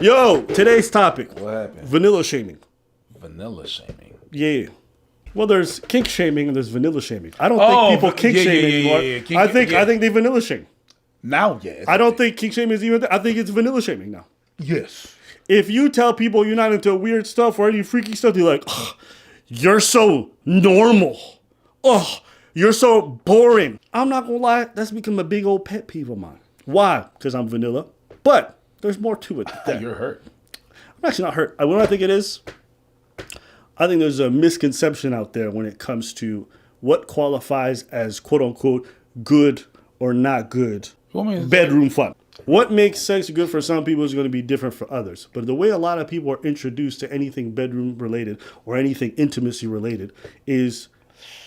Yo, today's topic. What happened? Vanilla shaming. Vanilla shaming. Yeah. Well, there's kink shaming and there's vanilla shaming. I don't think people kink shame anymore. I think they vanilla shame. Now, yeah. I don't think kink shaming is even. I think it's vanilla shaming now. Yes. If you tell people you're not into weird stuff or any freaky stuff, they're like, "Ugh, you're so normal. Oh, you're so boring. I'm not gonna lie, that's become a big old pet peeve of mine. Why? Because I'm vanilla. But there's more to it. than that. You're hurt. I'm actually not hurt. What I think it is, I think there's a misconception out there when it comes to what qualifies as quote unquote good or not good bedroom fun. What makes sex good for some people is going to be different for others. But the way a lot of people are introduced to anything bedroom related or anything intimacy related is,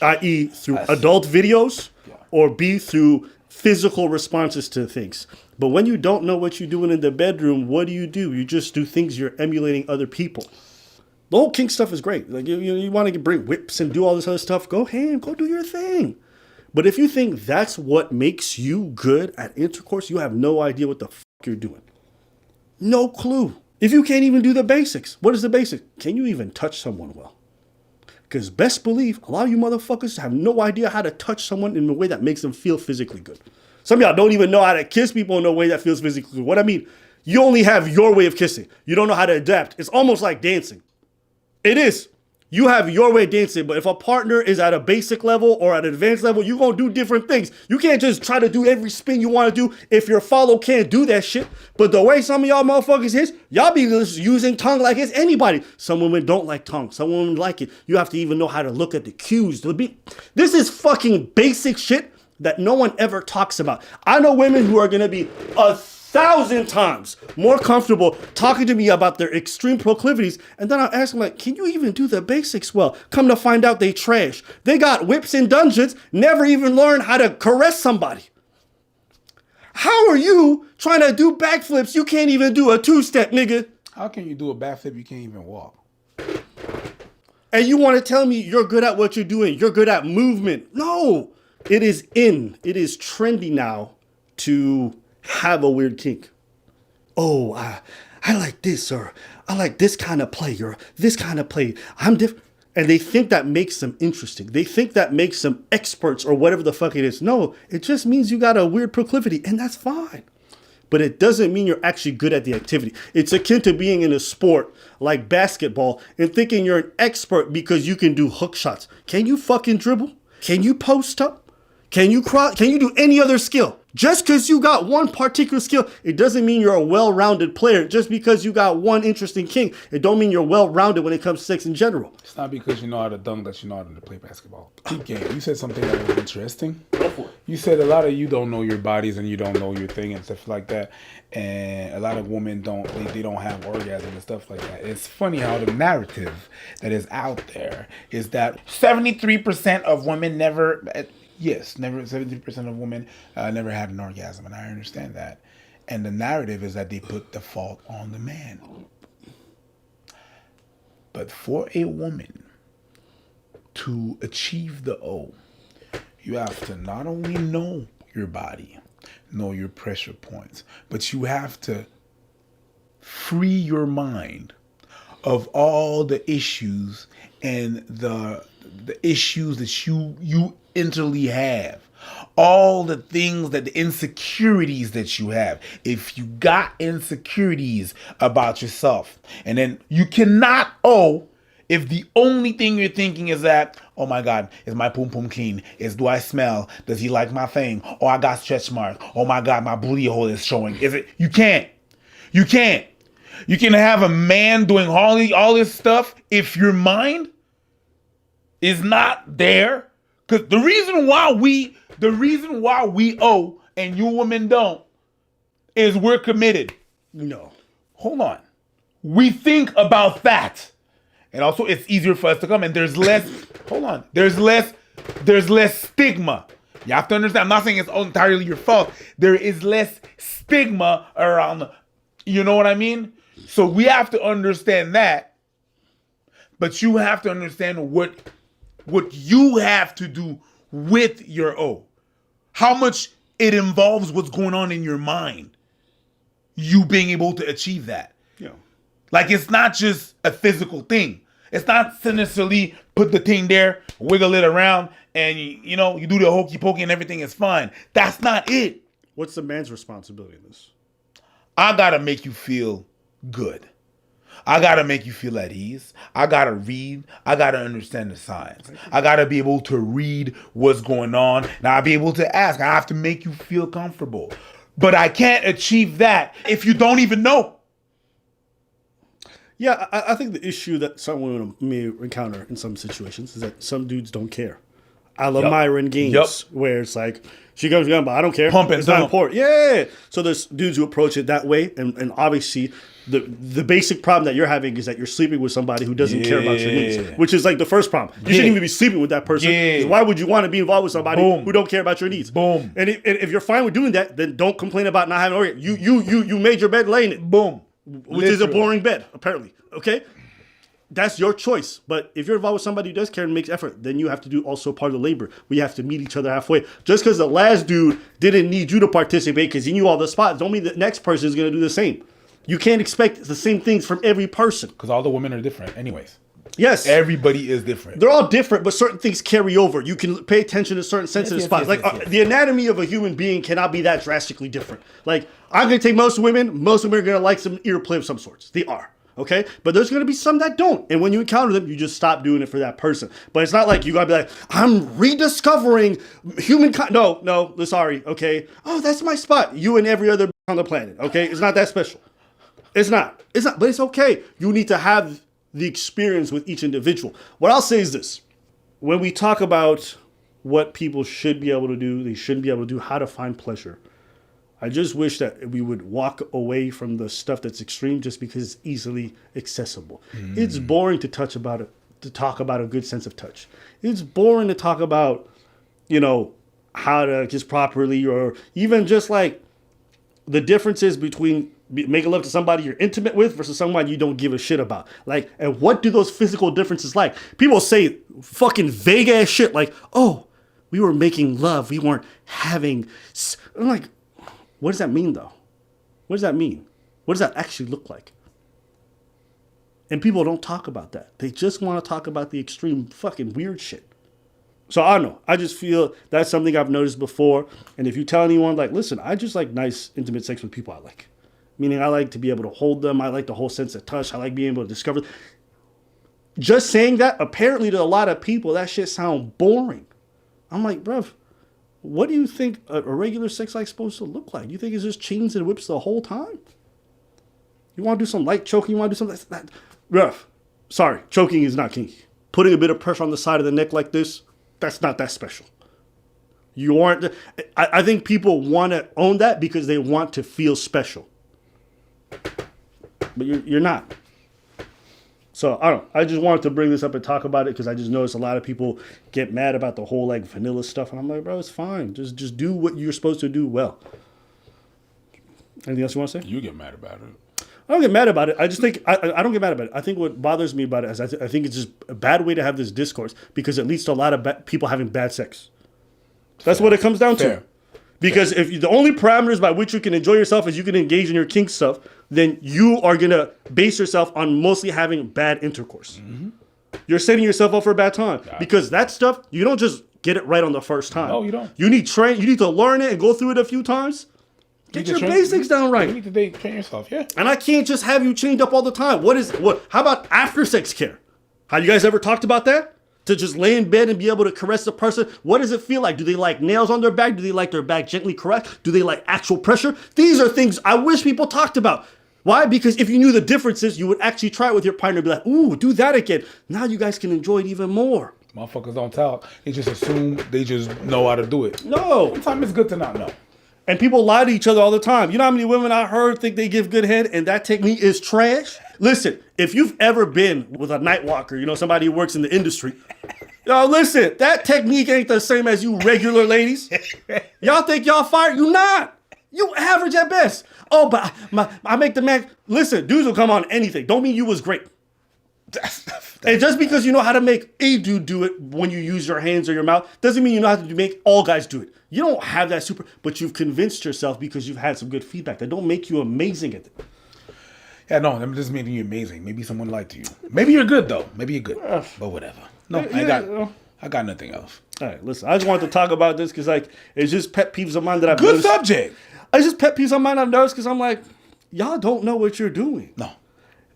i.e., through adult videos or B, through physical responses to things. But when you don't know what you're doing in the bedroom, what do? You just do things you're emulating other people. The whole kink stuff is great. Like you want to bring whips and do all this other stuff, go ham, go do your thing. But if you think that's what makes you good at intercourse, you have no idea what the fuck you're doing. No clue. If you can't even do the basics, what is the basic? Can you even touch someone well? Because best believe, a lot of you motherfuckers have no idea how to touch someone in a way that makes them feel physically good. Some of y'all don't even know how to kiss people in a way that feels physically good. What I mean, you only have your way of kissing. You don't know how to adapt. It's almost like dancing. It is. You have your way of dancing, but if a partner is at a basic level or at an advanced level, you're going to do different things. You can't just try to do every spin you want to do if your follow can't do that shit. But the way some of y'all motherfuckers is, y'all be just using tongue like it's anybody. Some women don't like tongue. Some women like it. You have to even know how to look at the cues. This is fucking basic shit that no one ever talks about. I know women who are going to be 1,000 times more comfortable talking to me about their extreme proclivities, and then I'll ask them, like, can you even do the basics well? Come to find out they trash. They got whips in dungeons, never even learned how to caress somebody. How are you trying to do backflips? You can't even do a two-step, nigga. How can you do a backflip? You can't even walk. And you want to tell me you're good at what you're doing. You're good at movement. No, it is trendy now to have a weird kink. Oh, I like this, or I like this kind of play, or this kind of play. I'm different. And they think that makes them interesting. They think that makes them experts or whatever the fuck it is. No, it just means you got a weird proclivity, and that's fine. But it doesn't mean you're actually good at the activity. It's akin to being in a sport like basketball and thinking you're an expert because you can do hook shots. Can you fucking dribble? Can you post up? Can you cross? Can you do any other skill? Just because you got one particular skill, it doesn't mean you're a well-rounded player. Just because you got one interesting kink, it don't mean you're well-rounded when it comes to sex in general. It's not because you know how to dunk that you know how to play basketball. Okay, you said something that was interesting. Go for it. You said a lot of you don't know your bodies and you don't know your thing and stuff like that. And a lot of women they don't have orgasm and stuff like that. It's funny how the narrative that is out there is that 73% of women never... Yes, 73% of women never had an orgasm, and I understand that. And the narrative is that they put the fault on the man. But for a woman to achieve the O, you have to not only know your body, know your pressure points, but you have to free your mind of all the issues and the issues that you internally have, all the things the insecurities that you have. If you got insecurities about yourself, and then you cannot if the only thing you're thinking is that, oh my God, is my pum pum clean? Do I smell? Does he like my thing? Oh, I got stretch marks. Oh my God, my booty hole is showing. You can't. You can have a man doing all this stuff if your mind is not there. Because the reason why we owe and you women don't is we're committed. No. Hold on. We think about that. And also it's easier for us to come, and there's less there's less stigma. You have to understand, I'm not saying it's entirely your fault. There is less stigma around, you know what I mean? So we have to understand that. But you have to understand what you have to do with your O. How much it involves what's going on in your mind. You being able to achieve that. Yeah. Like, it's not just a physical thing. It's not necessarily put the thing there, wiggle it around, and you do the hokey pokey and everything is fine. That's not it. What's the man's responsibility in this? I gotta make you feel good. I gotta make you feel at ease. I gotta read. I gotta understand the signs. I gotta be able to read what's going on. And I'll be able to ask. I have to make you feel comfortable. But I can't achieve that if you don't even know. Yeah, I think the issue that some women may encounter in some situations is that some dudes don't care. I love Myron Gaines, where it's like, she comes gun, but I don't care. Pump it it's not down. important. Yeah. So there's dudes who approach it that way, and obviously the basic problem that you're having is that you're sleeping with somebody who doesn't care about your needs, which is like the first problem. You shouldn't even be sleeping with that person. Yeah. 'Cause why would you want to be involved with somebody who don't care about your needs? Boom. And if you're fine with doing that, then don't complain about not having an organ. You made your bed, laying it. Boom. Which is a boring bed, apparently. Okay? That's your choice. But if you're involved with somebody who does care and makes effort, then you have to do also part of the labor. We have to meet each other halfway. Just because the last dude didn't need you to participate because he knew all the spots, don't mean the next person is going to do the same. You can't expect the same things from every person. Because all the women are different anyways. Yes. Everybody is different. They're all different, but certain things carry over. You can pay attention to certain sensitive spots. The anatomy of a human being cannot be that drastically different. Like, I'm going to take most women. Most women are going to like some ear play of some sorts. They are. Okay? But there's going to be some that don't. And when you encounter them, you just stop doing it for that person. But it's not like you got to be like, I'm rediscovering humankind. No, sorry. Okay? Oh, that's my spot. You and every other on the planet. Okay? It's not that special. It's not. But it's okay. You need to have the experience with each individual. What I'll say is this. When we talk about what people should be able to do, they shouldn't be able to do, how to find pleasure, I just wish that we would walk away from the stuff that's extreme just because it's easily accessible. It's boring to talk about a good sense of touch. It's boring to talk about, how to kiss properly, or even just like the differences between making love to somebody you're intimate with versus someone you don't give a shit about. Like, and what do those physical differences like? People say fucking vague ass shit like, oh, we were making love. We weren't having. I'm like, what does that mean though? What does that mean? What does that actually look like? And people don't talk about that. They just want to talk about the extreme fucking weird shit. So I don't know. I just feel that's something I've noticed before. And if you tell anyone, like, listen, I just like nice, intimate sex with people I like. Meaning I like to be able to hold them. I like the whole sense of touch. I like being able to discover. Just saying that, apparently to a lot of people, that shit sounds boring. I'm like, bruv, what do you think a regular sex life supposed to look like? You think it's just chains and whips the whole time? You want to do some light choking? You want to do something that, bruv, sorry, choking is not kinky. Putting a bit of pressure on the side of the neck like this, that's not that special. You aren't. I think people want to own that because they want to feel special. But you're not. So I don't know. I just wanted to bring this up and talk about it because I just noticed a lot of people get mad about the whole like vanilla stuff, and I'm like, bro, it's fine. Just do what you're supposed to do well. Anything else you want to say? You get mad about it. I don't get mad about it. I just think I don't get mad about it. I think what bothers me about it is I think it's just a bad way to have this discourse because it leads to a lot of people having bad sex. That's what it comes down to. Because if the only parameters by which you can enjoy yourself is you can engage in your kink stuff, then you are going to base yourself on mostly having bad intercourse. Mm-hmm. You're setting yourself up for a bad time. Because that stuff, you don't just get it right on the first time. No, you don't. You need to learn it and go through it a few times. Get your basics down right. You need to train yourself, yeah. And I can't just have you chained up all the time. How about after sex care? Have you guys ever talked about that? To just lay in bed and be able to caress the person. What does it feel like? Do they like nails on their back? Do they like their back gently caressed? Do they like actual pressure? These are things I wish people talked about. Why? Because if you knew the differences, you would actually try it with your partner and be like, ooh, do that again. Now you guys can enjoy it even more. Motherfuckers don't talk. They just assume they just know how to do it. No. Sometimes it's good to not know. And people lie to each other all the time. You know how many women I heard think they give good head and that technique is trash? Listen, if you've ever been with a night walker, somebody who works in the industry, listen, that technique ain't the same as you regular ladies. Y'all think y'all fired? You not. You average at best. Oh, but I make the man. Listen, dudes will come on anything. Don't mean you was great. And just because you know how to make a dude do it when you use your hands or your mouth doesn't mean you know how to make all guys do it. You don't have that but you've convinced yourself because you've had some good feedback. That don't make you amazing at it. Yeah, no, I'm just making you amazing. Maybe someone lied to you. Maybe you're good though. Maybe you're good. But whatever. No, I got nothing else. All right, listen. I just wanted to talk about this because like it's just pet peeves of mine that I've Good noticed. subject. It's just pet peeves of mine I've noticed because I'm like, y'all don't know what you're doing. No.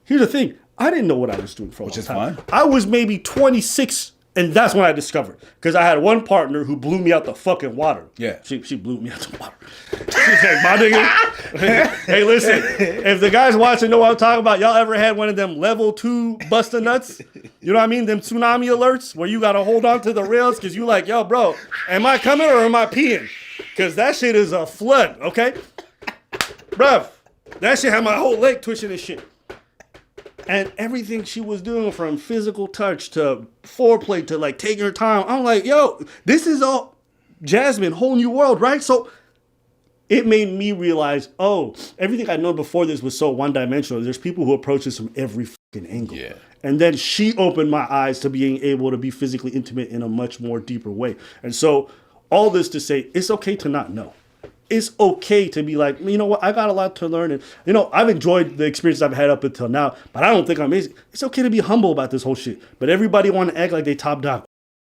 Here's the thing. I didn't know what I was doing for a long is time. fine. I was maybe 26, and that's when I discovered. Because I had one partner who blew me out the fucking water. Yeah. She blew me out the water. She's like, my nigga. Hey, listen. If the guys watching know what I'm talking about, y'all ever had one of them level 2 buster nuts? You know what I mean? Them tsunami alerts where you got to hold on to the rails because you like, yo, bro, am I coming or am I peeing? Because that shit is a flood, okay? Bruv, that shit had my whole leg twitching and shit. And everything she was doing from physical touch to foreplay to like taking her time. I'm like, yo, this is all Jasmine, whole new world, right? So it made me realize, oh, everything I know before this was so one-dimensional. There's people who approach this from every fucking angle. Yeah. And then she opened my eyes to being able to be physically intimate in a much more deeper way. And so all this to say, it's okay to not know. It's okay to be like, you know what, I got a lot to learn. And, you know, I've enjoyed the experience I've had up until now, but I don't think I'm amazing. It's okay to be humble about this whole shit. But everybody want to act like they top dog.